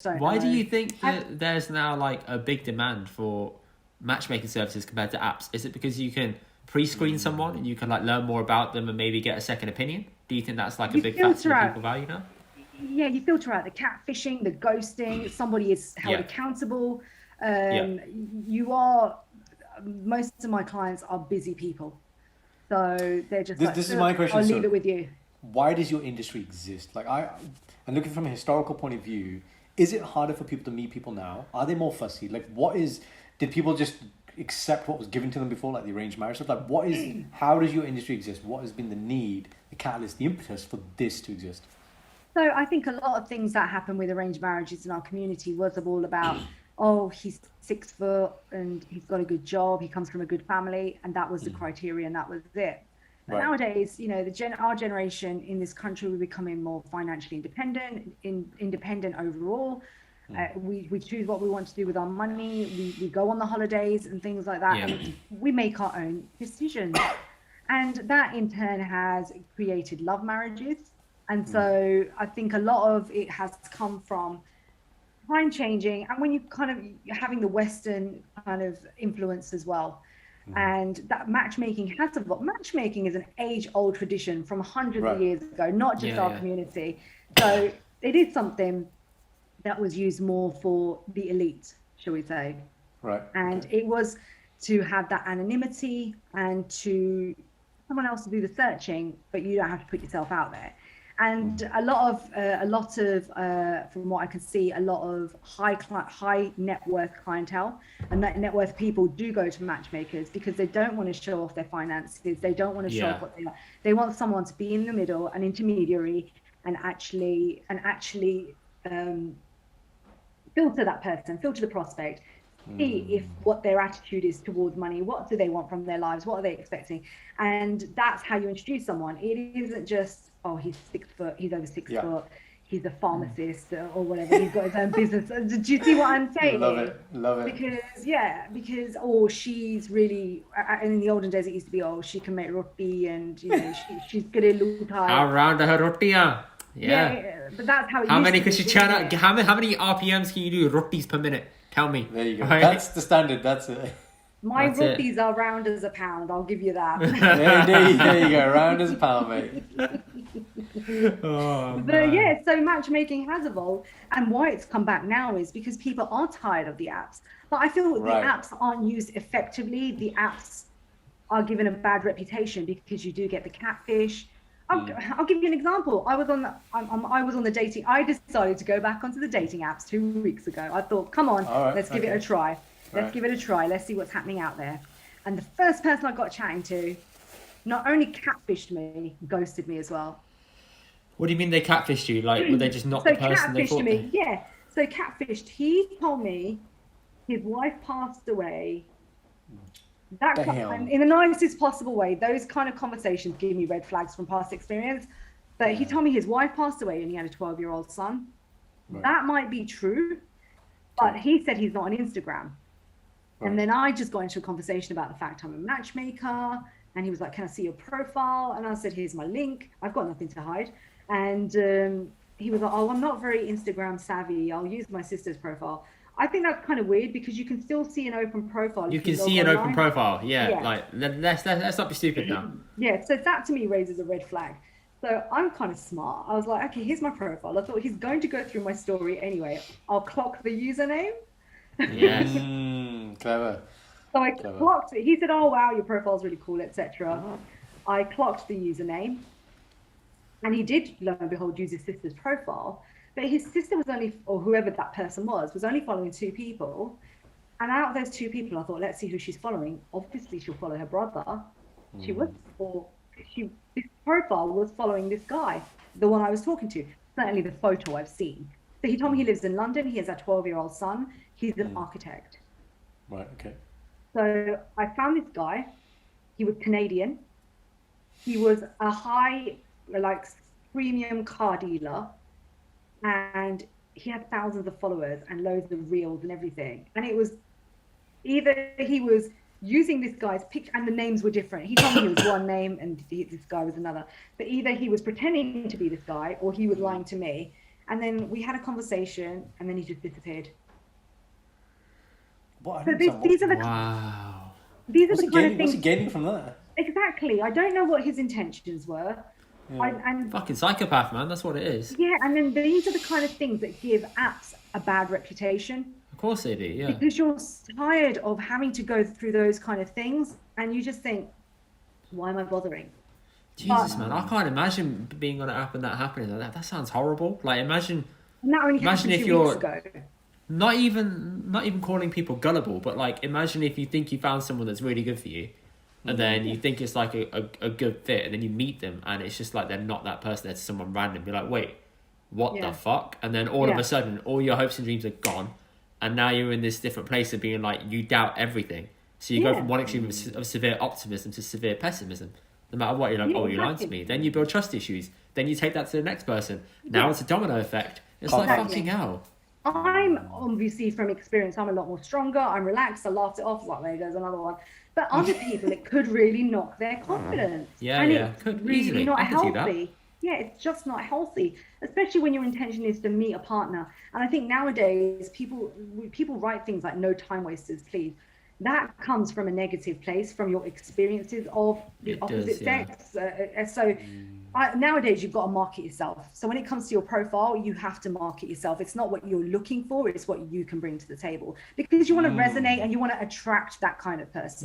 don't Why do know. you think that there's now like a big demand for matchmaking services compared to apps? Is it because you can pre-screen someone and you can like learn more about them and maybe get a second opinion? Do you think that's like a You big factor filter that out, people value now? yeah, you filter out the catfishing, the ghosting. Somebody is held Yeah, accountable. yeah. You are. Most of my clients are busy people, so they're just like, This is my question, I'll leave Sukh. it with you. Why does your industry exist? I'm looking from a historical point of view. Is it harder for people to meet people now? Are they more fussy? Like, did people just accept what was given to them before, like the arranged marriage stuff? How does your industry exist? What has been the need, the catalyst, the impetus for this to exist? So I think a lot of things that happen with arranged marriages in our community was all about, oh, he's 6 foot and he's got a good job, he comes from a good family, and that was the criteria, and that was it. But Right. nowadays, our generation in this country, we're becoming more financially independent overall. We choose what we want to do with our money. We go on the holidays and things like that, Yeah. and we make our own decisions. And that in turn has created love marriages. And so I think a lot of it has come from time changing, and when you kind of you're having the Western kind of influence as well. And that matchmaking is an age-old tradition from hundreds of Right. years ago, not just Yeah, our yeah. community. So it is something that was used more for the elite, shall we say. Right. And Okay. it was to have that anonymity and to someone else to do the searching, but you don't have to put yourself out there. And from what I can see, a lot of high net worth clientele and net worth people do go to matchmakers because they don't want to show off their finances. They don't want to show Yeah. off what they are. They want someone to be in the middle, an intermediary, and actually filter that person, filter the prospect, see if what their attitude is towards money, what do they want from their lives, what are they expecting, and that's how you introduce someone. It isn't just, oh, he's 6 foot, he's over six Yeah. foot, he's a pharmacist or whatever, he's got his own business. Do you see what I'm saying? Love it. Love it. Because she's really, and in the olden days it used to be, oh, she can make roti and she's good at lutai. Around her rotia. Yeah. But that's how it How used many to could be, she didn't churn out? it? How many RPMs can you do rotis per minute? Tell me. There you go. Alright? That's the standard. That's it. My That's it. rotis are round as a pound, I'll give you that. There you go. Round as a pound, mate. Oh, But man. yeah, so matchmaking has evolved, and why it's come back now is because people are tired of the apps. But I feel Right. the apps aren't used effectively. The apps are given a bad reputation because you do get the catfish. I'll give you an example. I was on the dating. I decided to go back onto the dating apps 2 weeks ago. I thought, come on, All right, let's give it okay. a try. Let's Right. give it a try. Let's see what's happening out there. And the first person I got chatting to not only catfished me, ghosted me as well. What do you mean they catfished you? Like, were they just not So the person they catfished thought? me, yeah. So catfished. He told me his wife passed away. Damn. In the nicest possible way. Those kind of conversations give me red flags from past experience. But he told me his wife passed away and he had a 12-year-old son. Right. That might be true, but he said he's not on Instagram. Right. And then I just got into a conversation about the fact I'm a matchmaker. And he was like, can I see your profile? And I said, here's my link. I've got nothing to hide. And he was like, oh, I'm not very Instagram savvy. I'll use my sister's profile. I think that's kind of weird because you can still see an open profile. You if can log see an open online. profile. Yeah. Yeah. Like, let's not be stupid now. Yeah, so that to me raises a red flag. So I'm kind of smart. I was like, okay, here's my profile. I thought he's going to go through my story anyway. I'll clock the username. Yes. Clever. So I Clever. clocked it. He said, oh, wow, your profile's really cool, etc. I clocked the username. And he did, lo and behold, use his sister's profile. But his sister was only, or whoever that person was only following 2 people. And out of those 2 people, I thought, let's see who she's following. Obviously, she'll follow her brother. She was, this profile was following this guy, the one I was talking to. Certainly the photo I've seen. So he told me he lives in London. He has a 12-year-old son. He's an architect. Right. Okay. So I found this guy. He was Canadian. He was a high, like, premium car dealer. And he had thousands of followers and loads of reels and everything. And it was either he was using this guy's picture, and the names were different. He told me he was one name and this guy was another. But either he was pretending to be this guy or he was lying to me. And then we had a conversation, and then he just disappeared. What? I So don't understand these are the Wow. these are what's the he kind of gaining? What's things. he gaining from that? Exactly. I don't know what his intentions were. Yeah. And Fucking psychopath, man. That's what it is. yeah, and then these are the kind of things that give apps a bad reputation. Of course they do, yeah. Because you're tired of having to go through those kind of things, and you just think, why am I bothering? Jesus, man. I can't imagine being on an app and that happening like that. That sounds horrible. Like, imagine And that only Imagine happened if 2 you're- weeks ago. not even calling people gullible, but like, imagine if you think you found someone that's really good for you, and then you think it's like a good fit, and then you meet them, and it's just like they're not that person, they're someone random. You're like, wait, what Yeah. the fuck? And then all of Yeah. a sudden, all your hopes and dreams are gone, and now you're in this different place of being like, you doubt everything. So you go Yeah. from one extreme of severe optimism to severe pessimism. No matter what, you're like, Yeah, oh, you lied to exactly. me. Then you build trust issues. Then you take that to the next person. Now Yeah. it's a domino effect. It's Exactly. like fucking hell. I'm obviously from experience, I'm a lot more stronger. I'm relaxed. I laughed it off. Like, there goes another one. But other people, it could really knock their confidence. Yeah, and yeah. it's Could really easily. not I can see that. healthy. Yeah, it's just not healthy, especially when your intention is to meet a partner. And I think nowadays people write things like "no time wasters, please." That comes from a negative place, from your experiences of the It does, opposite yeah. sex. Nowadays, you've got to market yourself. So when it comes to your profile, you have to market yourself. It's not what you're looking for; it's what you can bring to the table, because you want to resonate and you want to attract that kind of person.